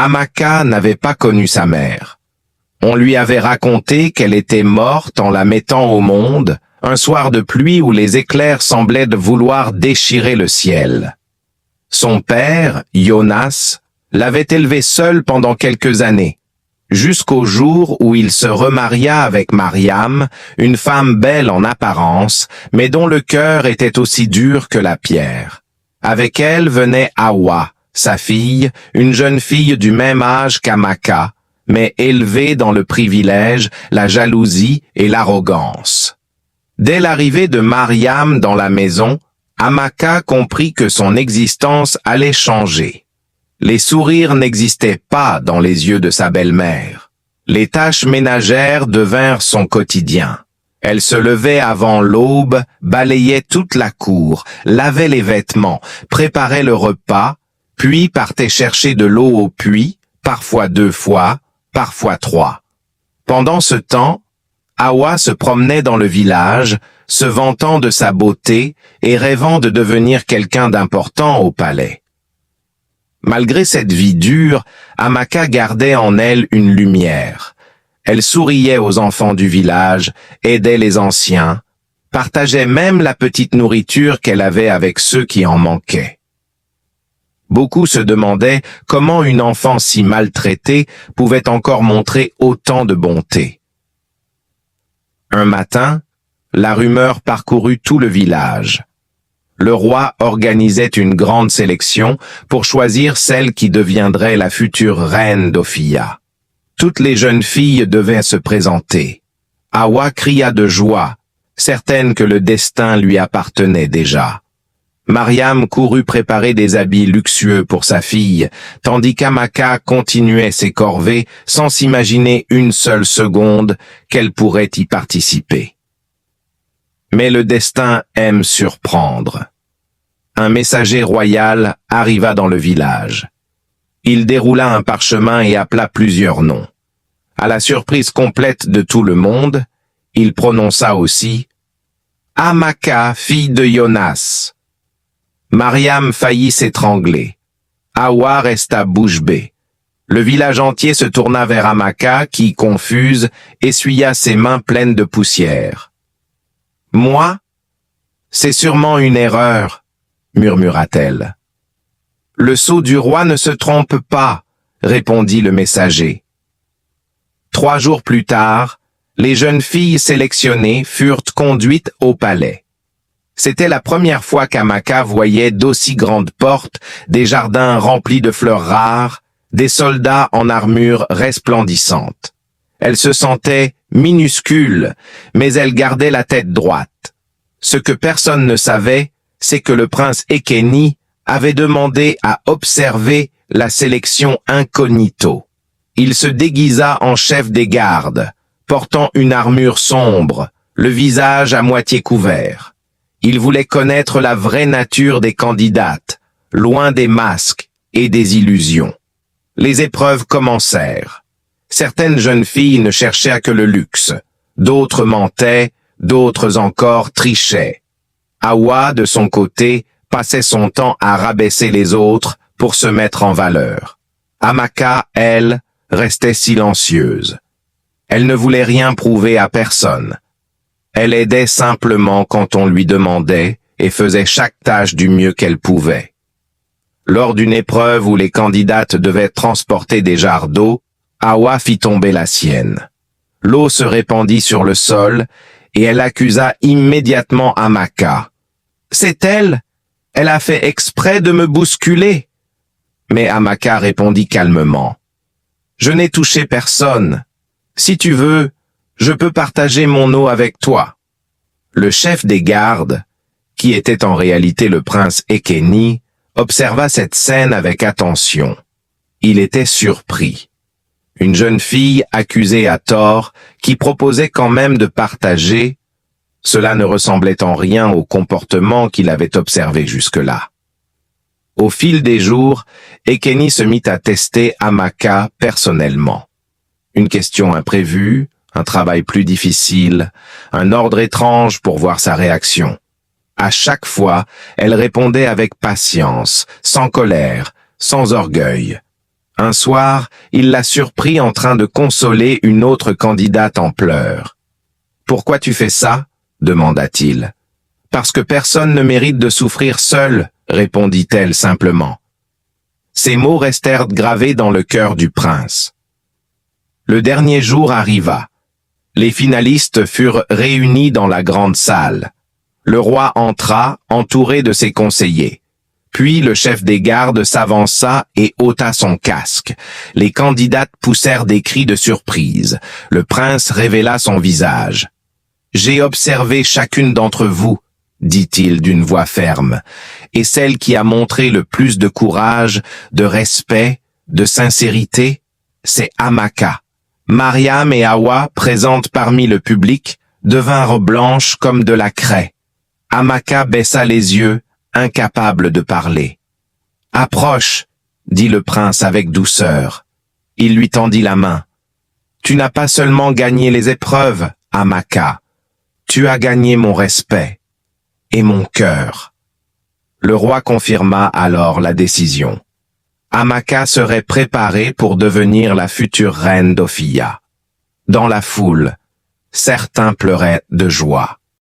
Amaka n'avait pas connu sa mère. On lui avait raconté qu'elle était morte en la mettant au monde, un soir de pluie où les éclairs semblaient vouloir déchirer le ciel. Son père, Jonas, l'avait élevée seule pendant quelques années, jusqu'au jour où il se remaria avec Mariam, une femme belle en apparence, mais dont le cœur était aussi dur que la pierre. Avec elle venait Hawa, sa fille, une jeune fille du même âge qu'Amaka, mais élevée dans le privilège, la jalousie et l'arrogance. Dès l'arrivée de Mariam dans la maison, Amaka comprit que son existence allait changer. Les sourires n'existaient pas dans les yeux de sa belle-mère. Les tâches ménagères devinrent son quotidien. Elle se levait avant l'aube, balayait toute la cour, lavait les vêtements, préparait le repas, puis partait chercher de l'eau au puits, parfois 2 fois, parfois 3. Pendant ce temps, Hawa se promenait dans le village, se vantant de sa beauté et rêvant de devenir quelqu'un d'important au palais. Malgré cette vie dure, Amaka gardait en elle une lumière. Elle souriait aux enfants du village, aidait les anciens, partageait même la petite nourriture qu'elle avait avec ceux qui en manquaient. Beaucoup se demandaient comment une enfant si maltraitée pouvait encore montrer autant de bonté. Un matin, la rumeur parcourut tout le village. Le roi organisait une grande sélection pour choisir celle qui deviendrait la future reine d'Ophia. Toutes les jeunes filles devaient se présenter. Hawa cria de joie, certaine que le destin lui appartenait déjà. Mariam courut préparer des habits luxueux pour sa fille, tandis qu'Amaka continuait ses corvées sans s'imaginer une seule seconde qu'elle pourrait y participer. Mais le destin aime surprendre. Un messager royal arriva dans le village. Il déroula un parchemin et appela plusieurs noms. À la surprise complète de tout le monde, il prononça aussi « Amaka, fille de Jonas ». Mariam faillit s'étrangler. Hawa resta bouche bée. Le village entier se tourna vers Amaka qui, confuse, essuya ses mains pleines de poussière. « Moi? C'est sûrement une erreur, » murmura-t-elle. « Le sceau du roi ne se trompe pas, » répondit le messager. 3 jours plus tard, les jeunes filles sélectionnées furent conduites au palais. C'était la première fois qu'Amaka voyait d'aussi grandes portes, des jardins remplis de fleurs rares, des soldats en armure resplendissante. Elle se sentait minuscule, mais elle gardait la tête droite. Ce que personne ne savait, c'est que le prince Ekeni avait demandé à observer la sélection incognito. Il se déguisa en chef des gardes, portant une armure sombre, le visage à moitié couvert. Il voulait connaître la vraie nature des candidates, loin des masques et des illusions. Les épreuves commencèrent. Certaines jeunes filles ne cherchaient que le luxe, d'autres mentaient, d'autres encore trichaient. Hawa, de son côté, passait son temps à rabaisser les autres pour se mettre en valeur. Amaka, elle, restait silencieuse. Elle ne voulait rien prouver à personne. Elle aidait simplement quand on lui demandait et faisait chaque tâche du mieux qu'elle pouvait. Lors d'une épreuve où les candidates devaient transporter des jarres d'eau, Hawa fit tomber la sienne. L'eau se répandit sur le sol et elle accusa immédiatement Amaka. « C'est elle! Elle a fait exprès de me bousculer !» Mais Amaka répondit calmement. « Je n'ai touché personne. Si tu veux, je peux partager mon eau avec toi. » Le chef des gardes, qui était en réalité le prince Ekeni, observa cette scène avec attention. Il était surpris. Une jeune fille accusée à tort, qui proposait quand même de partager, cela ne ressemblait en rien au comportement qu'il avait observé jusque-là. Au fil des jours, Ekeni se mit à tester Amaka personnellement. Une question imprévue, un travail plus difficile, un ordre étrange pour voir sa réaction. À chaque fois, elle répondait avec patience, sans colère, sans orgueil. Un soir, il la surprit en train de consoler une autre candidate en pleurs. « Pourquoi tu fais ça ?» demanda-t-il. « Parce que personne ne mérite de souffrir seul, » répondit-elle simplement. Ces mots restèrent gravés dans le cœur du prince. Le dernier jour arriva. Les finalistes furent réunis dans la grande salle. Le roi entra, entouré de ses conseillers. Puis le chef des gardes s'avança et ôta son casque. Les candidates poussèrent des cris de surprise. Le prince révéla son visage. « J'ai observé chacune d'entre vous, » dit-il d'une voix ferme, « et celle qui a montré le plus de courage, de respect, de sincérité, c'est Amaka. » Mariam et Hawa, présentes parmi le public, devinrent blanches comme de la craie. Amaka baissa les yeux, incapable de parler. « Approche, » dit le prince avec douceur. Il lui tendit la main. « Tu n'as pas seulement gagné les épreuves, Amaka. Tu as gagné mon respect et mon cœur. » Le roi confirma alors la décision. Amaka serait préparée pour devenir la future reine d'Ophia. Dans la foule, certains pleuraient de joie.